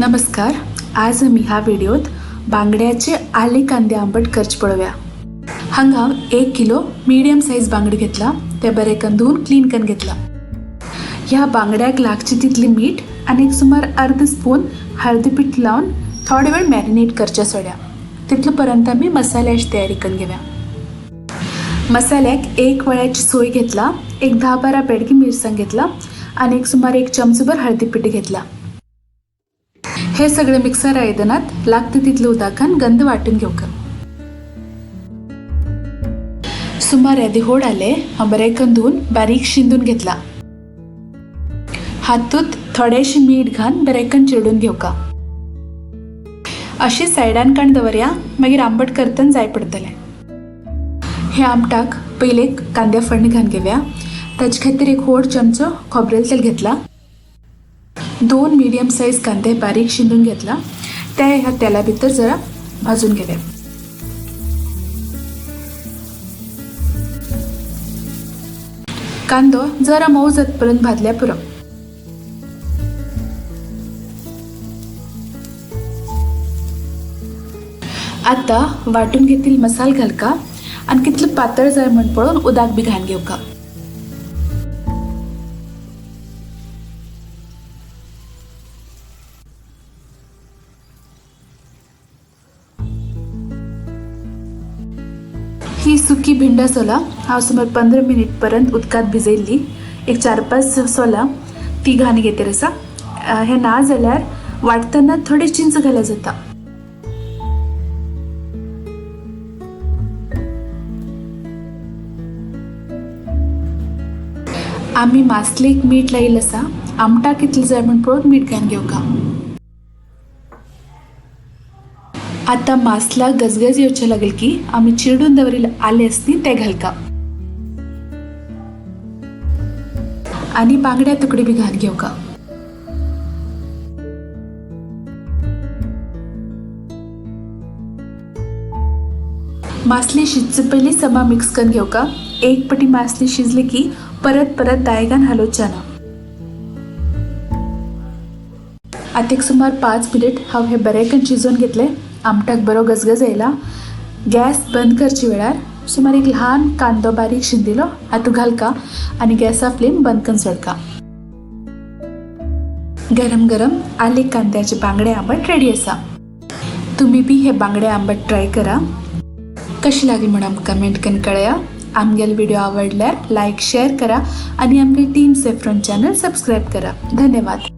नमस्कार. आज आम्ही ह्या व्हिडिओत बांगड्याचे आले कांदे आंबट करच पळोवया. हांगा 1 किलो मीडियम साइज बांगडे घेतला. ते बरे करून धुवून क्लीन करून घेतला. ह्या बांगड्याक लागची तितली मीठ आणि एक सुमार अर्ध स्पून हळदी पीठ लावून थोडे वेळ मॅरिनेट करच्या सोड्या. तितले पर्यंत आम्ही मसाल्याची तयारी करून घेऊया. मसाल्याक 1 वळ्याची सोय घेतला, एक 10-12 बेडगी मिरसांग घेतला आणि एक सुमार 1 चमचभर हळदी पीठ घेतला. हे सगळे मिक्सर आयदनात लागते तितले उदकान गंध वाटून घेवक. सुमार येदे होड आले बरे करून धुवून बारीक शिंदून घेतला. हातूत थोडेशे मीठ घालून बरे करून चिरडून घेवक. अशी सायडान काण दवरया, मागीर आंबट करतना जाय पडतले. हे आमटाक पहिले कांद्या फळणी घालून घेवया. ताचे खातीर 1 व्हड चमचो खोबरेल तेल घेतला. 2 मीडियम साइज कांदे बारीक शिंदून घेतला. त्या ह्या तेला भितर जरा भाजून घेऊया. कांदो जरा मऊ जातपर्यंत भाजल्या पुरो. आता वाटून घेतील मसाल घालका आणि कितले पातळ जाय म्हण पळोवन उदक बी घालून घेवका. ही सुकी भिंड सोला हांव सुमार 15 मिनिट पर्यंत उदकात भिजयल्ली. एक 4-5 सोला ती घालून घेते रसा. हे ना जाल्यार वाटतना थोडी चिंच घाल्या जाता. आम्ही मासलेक मीठ लायिल्लें आसा. आमटा कितले जाय म्हण पळोवन मीठ घालून घेवका. आता मासला गजगज येवचे लागेल की आम्ही चिरडून दवरिल्ले आले असती ते घालका आणि बांगड्या तुकडे बी घालून घेवका. मासली शिजचे पयलीं समा मिक्स करून घेवका. एक पटी मासली शिजली की परत दायगान हलोवच्या ना. आता एक सुमार 5 मिनिट हांव हे बरे करून शिजोवन घेतले. आमटाक बरो गजगज येयला. गॅस बंद करचे वेळार सुमार एक ल्हान कांदो बारीक शिंदिलो हातूंत घालका आणि गॅसा फ्लेम बंद करून सोडका. गरम गरम आले कांद्याचे बांगडे आंबट रेडी आसा. तुम्ही बी हे बांगडे आंबट ट्राय करा. कशी लागली म्हणून आमकां कमेंट करून कळया. आमगेलो व्हिडिओ आवडल्यार लायक शेअर करा आणि आमगे टीम सेफ्रॉन चॅनल सबस्क्राईब करा. धन्यवाद.